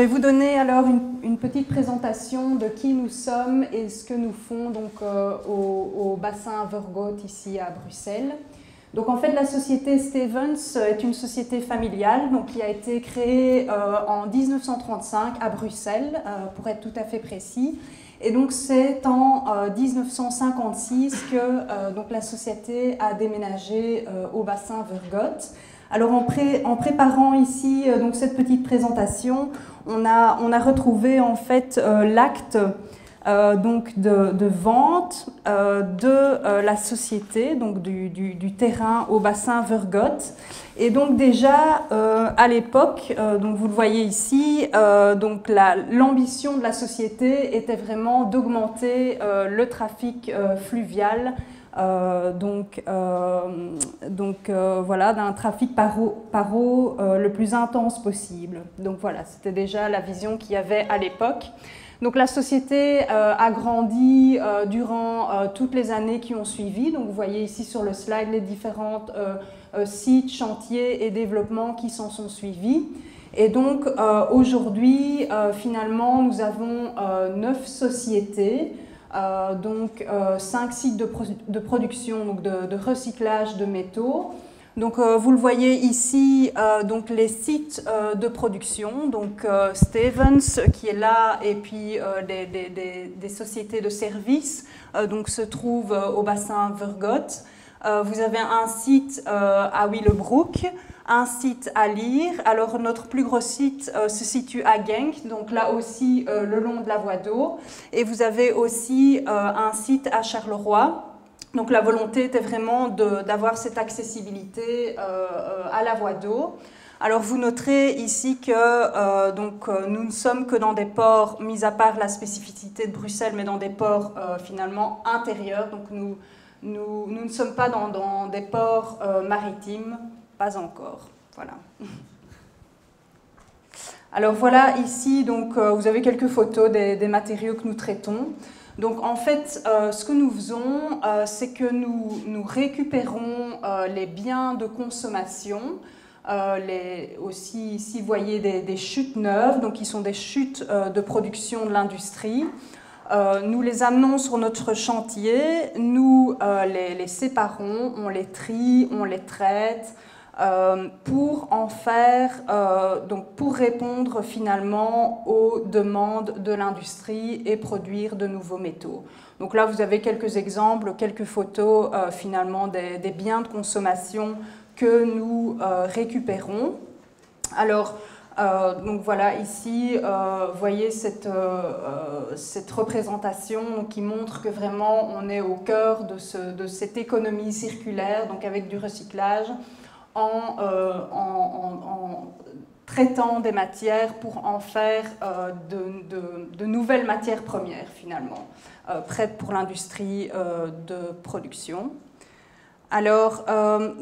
je vais vous donner alors une petite présentation de qui nous sommes et ce que nous font donc, au bassin Vergote ici à Bruxelles. Donc en fait la société Stevens est une société familiale donc, qui a été créée en 1935 à Bruxelles pour être tout à fait précis. Et donc c'est en 1956 que donc, la société a déménagé au bassin Vergote. Alors en préparant ici donc cette petite présentation, on a retrouvé en fait l'acte donc de vente de la société, donc du terrain au bassin Vergote. Et donc déjà à l'époque, donc vous le voyez ici, donc l'ambition de la société était vraiment d'augmenter le trafic fluvial. Voilà, d'un trafic par eau le plus intense possible. Donc voilà, c'était déjà la vision qu'il y avait à l'époque. Donc la société a grandi durant toutes les années qui ont suivi. Donc vous voyez ici sur le slide les différents sites, chantiers et développements qui s'en sont suivis. Et donc aujourd'hui, finalement, nous avons 9 sociétés. 5 sites de production, donc de recyclage de métaux. Donc, vous le voyez ici, donc les sites de production, donc Stevens qui est là, et puis des sociétés de services donc, se trouvent au bassin Vergote. Vous avez un site à Willebroek, un site à Lier. Alors notre plus gros site se situe à Genk, donc là aussi le long de la voie d'eau. Et vous avez aussi un site à Charleroi. Donc la volonté était vraiment d'avoir cette accessibilité à la voie d'eau. Alors vous noterez ici que nous ne sommes que dans des ports, mis à part la spécificité de Bruxelles, mais dans des ports finalement intérieurs. Donc nous ne sommes pas dans des ports maritimes. Pas encore, voilà. Alors voilà ici, donc, vous avez quelques photos des matériaux que nous traitons. Donc en fait, ce que nous faisons, c'est que nous récupérons les biens de consommation. Aussi ici, vous voyez des chutes neuves, donc qui sont des chutes de production de l'industrie. Nous les amenons sur notre chantier, nous les séparons, on les trie, on les traite, pour en faire, donc pour répondre finalement aux demandes de l'industrie et produire de nouveaux métaux. Donc là, vous avez quelques exemples, quelques photos finalement des biens de consommation que nous récupérons. Alors, donc voilà, ici, vous voyez cette représentation donc, qui montre que vraiment on est au cœur de cette économie circulaire, donc avec du recyclage, en traitant des matières pour en faire de nouvelles matières premières finalement, prêtes pour l'industrie de production. Alors,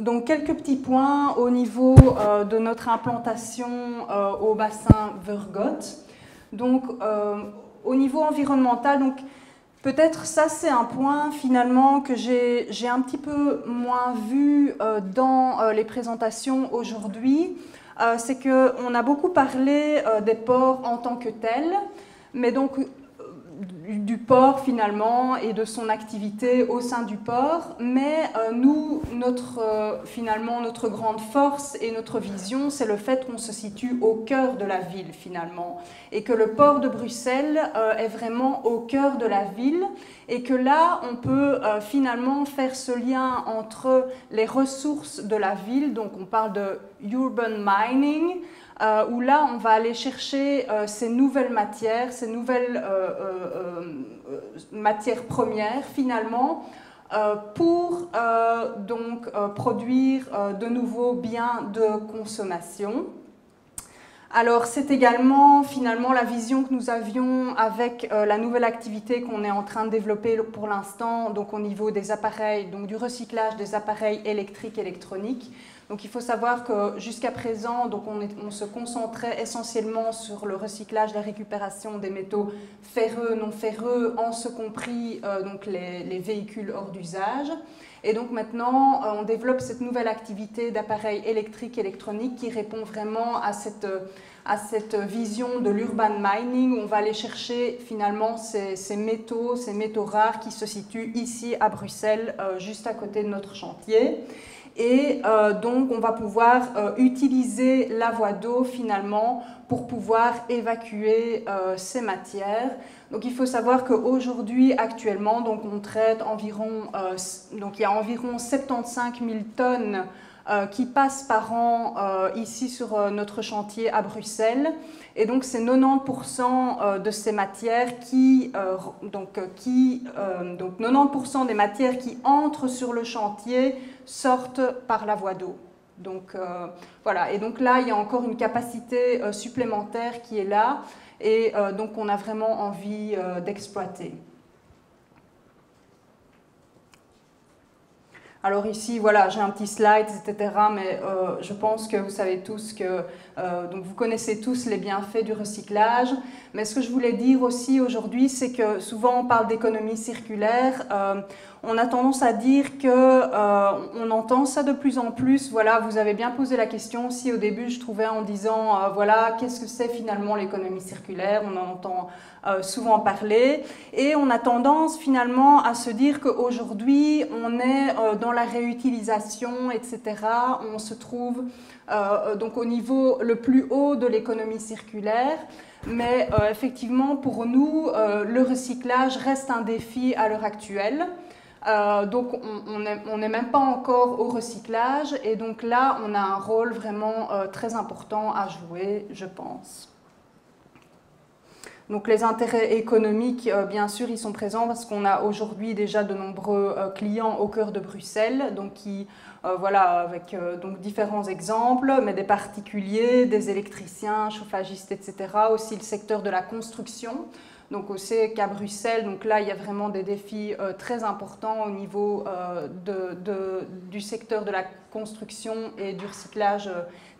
donc quelques petits points au niveau de notre implantation au bassin Vergote. Donc, au niveau environnemental, donc, peut-être ça c'est un point finalement que j'ai un petit peu moins vu dans les présentations aujourd'hui. C'est qu'on a beaucoup parlé des ports en tant que tels, mais donc du port finalement et de son activité au sein du port, mais nous, finalement, notre grande force et notre vision, c'est le fait qu'on se situe au cœur de la ville finalement, et que le port de Bruxelles est vraiment au cœur de la ville, et que là, on peut finalement faire ce lien entre les ressources de la ville, donc on parle de urban mining, où là, on va aller chercher ces nouvelles matières, ces nouvelles matières premières, finalement, pour produire de nouveaux biens de consommation. Alors, c'est également, finalement, la vision que nous avions avec la nouvelle activité qu'on est en train de développer pour l'instant, donc au niveau des appareils, donc du recyclage des appareils électriques et électroniques. Donc il faut savoir que jusqu'à présent, donc on se concentrait essentiellement sur le recyclage, la récupération des métaux ferreux, non ferreux, en ce compris donc les véhicules hors d'usage. Et donc maintenant, on développe cette nouvelle activité d'appareils électriques et électroniques qui répond vraiment à à cette vision de l'urban mining, où on va aller chercher finalement ces métaux rares qui se situent ici à Bruxelles, juste à côté de notre chantier. Et donc on va pouvoir utiliser la voie d'eau finalement pour pouvoir évacuer ces matières. Donc il faut savoir qu'aujourd'hui, actuellement, donc on traite environ, donc il y a environ 75 000 tonnes qui passent par an ici sur notre chantier à Bruxelles. Et donc c'est 90% de ces matières donc 90% des matières qui entrent sur le chantier sortent par la voie d'eau. Donc voilà, et donc là il y a encore une capacité supplémentaire qui est là et donc on a vraiment envie d'exploiter. Alors ici, voilà, j'ai un petit slide, etc. Mais je pense que vous savez tous que, donc vous connaissez tous les bienfaits du recyclage. Mais ce que je voulais dire aussi aujourd'hui, c'est que souvent on parle d'économie circulaire. On a tendance à dire que on entend ça de plus en plus. Voilà, vous avez bien posé la question aussi au début, je trouvais, en disant voilà, qu'est-ce que c'est finalement l'économie circulaire? On en entend souvent parler et on a tendance finalement à se dire qu'aujourd'hui on est dans la réutilisation, etc. On se trouve donc au niveau le plus haut de l'économie circulaire. Mais effectivement, pour nous, le recyclage reste un défi à l'heure actuelle. Donc on n'est même pas encore au recyclage et donc là on a un rôle vraiment très important à jouer, je pense. Donc les intérêts économiques, bien sûr, ils sont présents parce qu'on a aujourd'hui déjà de nombreux clients au cœur de Bruxelles, donc qui, voilà, avec donc différents exemples, mais des particuliers, des électriciens, chauffagistes, etc. Aussi le secteur de la construction. Donc on sait qu'à Bruxelles, donc là, il y a vraiment des défis très importants au niveau du secteur de la construction et du recyclage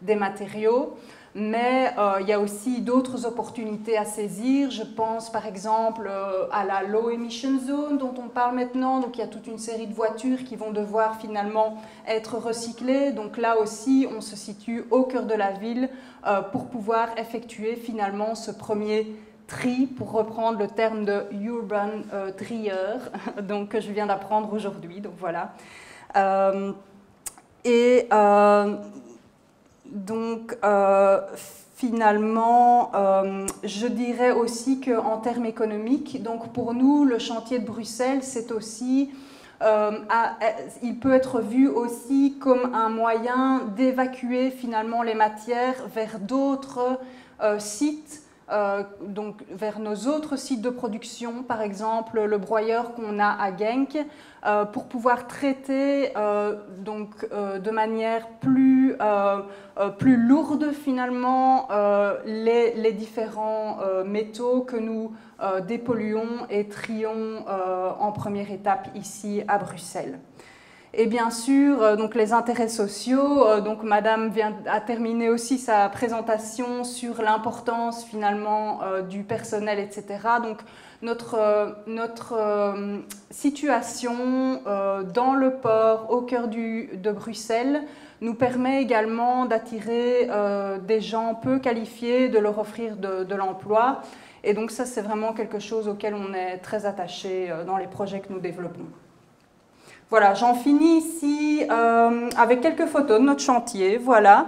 des matériaux. Mais il y a aussi d'autres opportunités à saisir. Je pense par exemple à la Low Emission Zone dont on parle maintenant. Donc il y a toute une série de voitures qui vont devoir finalement être recyclées. Donc là aussi, on se situe au cœur de la ville pour pouvoir effectuer finalement ce premier tri, pour reprendre le terme de urban trier, donc, que je viens d'apprendre aujourd'hui. Donc voilà. Donc, finalement, je dirais aussi qu'en termes économiques, donc pour nous, le chantier de Bruxelles, c'est aussi, il peut être vu aussi comme un moyen d'évacuer finalement les matières vers d'autres sites, donc vers nos autres sites de production, par exemple le broyeur qu'on a à Genk, pour pouvoir traiter de manière plus lourde finalement les différents métaux que nous dépolluons et trions en première étape ici à Bruxelles. Et bien sûr, donc les intérêts sociaux, donc Madame a terminé aussi sa présentation sur l'importance finalement du personnel, etc. Donc notre situation dans le port, au cœur de Bruxelles, nous permet également d'attirer des gens peu qualifiés, de leur offrir de l'emploi. Et donc ça, c'est vraiment quelque chose auquel on est très attaché dans les projets que nous développons. Voilà, j'en finis ici avec quelques photos de notre chantier, voilà.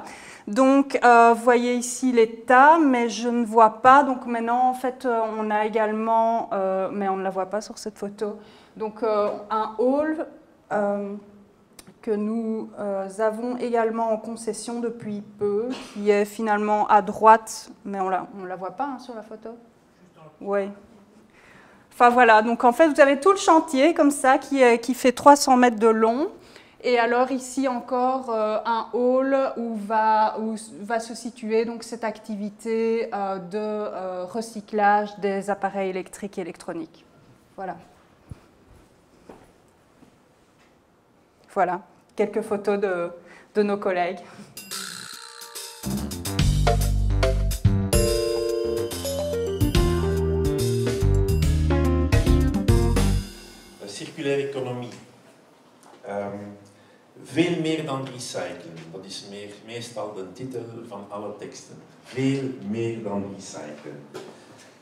Donc, vous voyez ici l'état, mais je ne vois pas. Donc maintenant, en fait, on a également, mais on ne la voit pas sur cette photo, donc un hall que nous avons également en concession depuis peu, qui est finalement à droite, mais on la voit pas hein, sur la photo. Oui. Enfin voilà, donc en fait vous avez tout le chantier comme ça qui fait 300 mètres de long. Et alors ici encore un hall où va se situer donc cette activité de recyclage des appareils électriques et électroniques. Voilà. Voilà, quelques photos de nos collègues. Circulaire économie. Veel meer dan recyclen, dat is meestal de titel van alle teksten. Veel meer dan recyclen.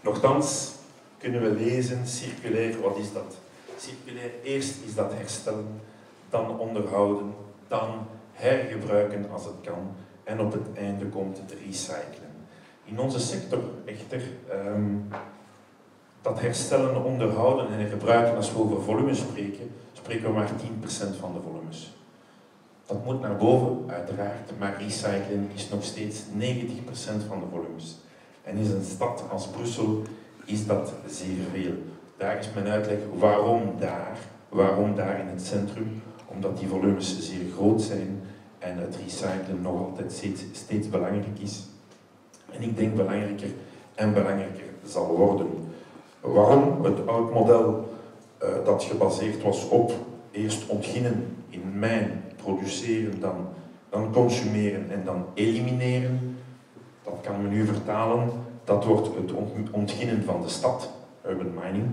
Nochtans kunnen we lezen, circulair, wat is dat? Circulair, eerst is dat herstellen, dan onderhouden, dan hergebruiken als het kan en op het einde komt het recyclen. In onze sector echter, dat herstellen, onderhouden en hergebruiken, als we over volumes spreken, spreken we maar 10% van de volumes. Dat moet naar boven, uiteraard, maar recyclen is nog steeds 90% van de volumes. En in een stad als Brussel is dat zeer veel. Daar is mijn uitleg waarom daar in het centrum, omdat die volumes zeer groot zijn en het recyclen nog altijd steeds belangrijk is. En ik denk belangrijker en belangrijker zal worden. Waarom? Het oud model dat gebaseerd was op eerst ontginnen in mijn, produceren, dan consumeren en dan elimineren. Dat kan men nu vertalen. Dat wordt het ontginnen van de stad, urban mining.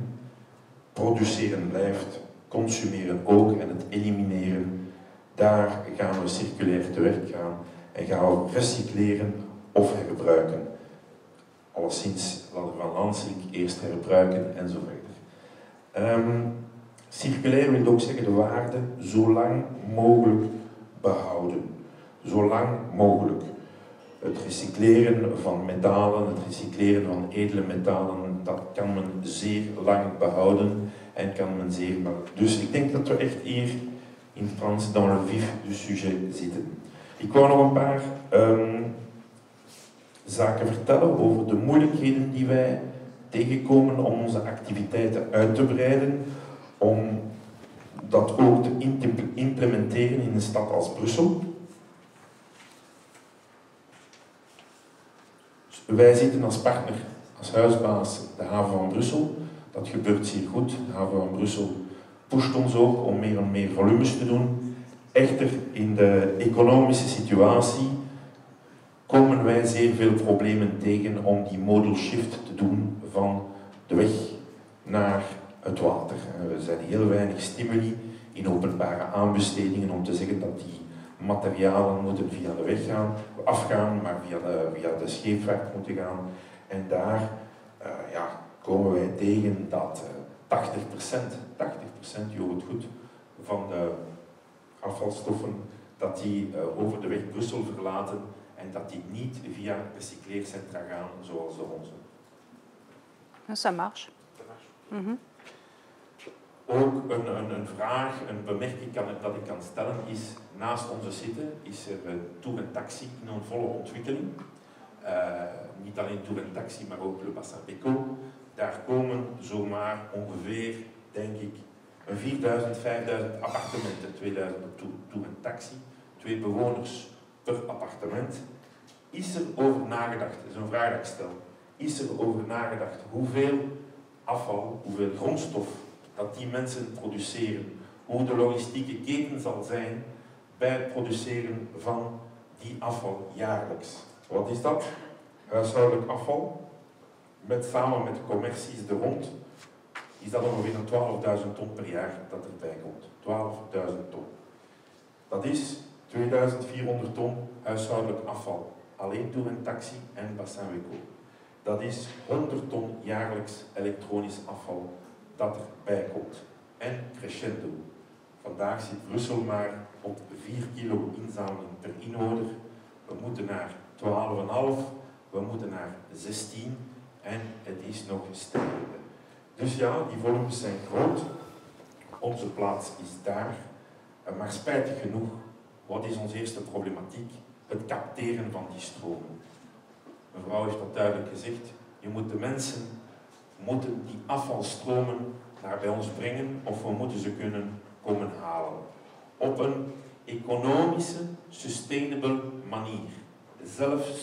Produceren blijft, consumeren ook en het elimineren. Daar gaan we circulair te werk gaan en gaan we recycleren of herbruiken. Alleszins van Lansink eerst herbruiken en zo verder. Circulair wil ook zeggen de waarde zo lang mogelijk behouden. Zo lang mogelijk. Het recycleren van metalen, het recycleren van edele metalen, dat kan men zeer lang behouden en kan men zeer makkelijk. Dus ik denk dat we echt hier in Frans dans le vif du sujet zitten. Ik wou nog een paar zaken vertellen over de moeilijkheden die wij tegenkomen om onze activiteiten uit te breiden, om dat ook te implementeren in een stad als Brussel. Wij zitten als partner, als huisbaas, de haven van Brussel. Dat gebeurt zeer goed. De haven van Brussel pusht ons ook om meer en meer volumes te doen. Echter, in de economische situatie komen wij zeer veel problemen tegen om die modal shift te doen van de weg naar het water. Er zijn heel weinig stimuli in openbare aanbestedingen om te zeggen dat die materialen moeten via de weg afgaan, maar via de scheepvaart moeten gaan. En daar komen wij tegen dat 80%, je hoort het goed, van de afvalstoffen, dat die over de weg Brussel verlaten en dat die niet via recycleercentra gaan zoals de onze. Ça marche. Ook een vraag, een bemerking dat ik kan stellen is, naast onze site is er Tour en Taxi in een volle ontwikkeling. Niet alleen Tour en Taxi, maar ook Le Bassin Beco. Daar komen zomaar ongeveer, denk ik, 4000, 5000 appartementen, 2000 op Tour en Taxi, 2 bewoners per appartement. Is er over nagedacht, dat is een vraag dat ik stel, is er over nagedacht hoeveel afval, hoeveel grondstof dat die mensen produceren, hoe de logistieke keten zal zijn bij het produceren van die afval jaarlijks. Wat is dat? Huishoudelijk afval, samen met de commercies er rond, is dat ongeveer 12.000 ton per jaar dat erbij komt. 12.000 ton. Dat is 2400 ton huishoudelijk afval. Alleen Tour en Taxi en Bassin Weco. Dat is 100 ton jaarlijks elektronisch afval dat erbij komt. En crescendo. Vandaag zit Brussel maar op 4 kilo inzameling per inwoner. We moeten naar 12,5, we moeten naar 16 en het is nog stijgende. Dus ja, die volumes zijn groot. Onze plaats is daar. Maar spijtig genoeg, wat is onze eerste problematiek? Het capteren van die stromen. Mevrouw heeft dat duidelijk gezegd. De mensen moeten die afvalstromen naar bij ons brengen of we moeten ze kunnen komen halen. Op een economische, sustainable manier.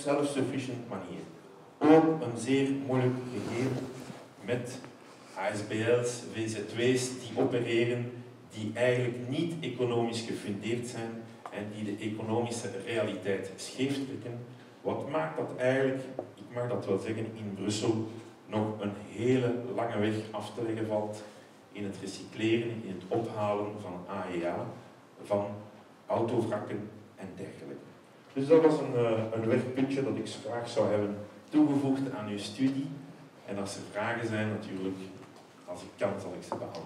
Self-sufficient manier. Ook een zeer moeilijk gegeven met ASBL's, VZW's die opereren, die eigenlijk niet economisch gefundeerd zijn en die de economische realiteit scheef trekken. Wat maakt dat eigenlijk, ik mag dat wel zeggen, in Brussel nog een hele lange weg af te leggen valt in het recycleren, in het ophalen van AEA, van autovrakken en dergelijke. Dus dat was een werkpuntje dat ik graag zou hebben toegevoegd aan uw studie. En als er vragen zijn, natuurlijk, als ik kan, zal ik ze beantwoorden.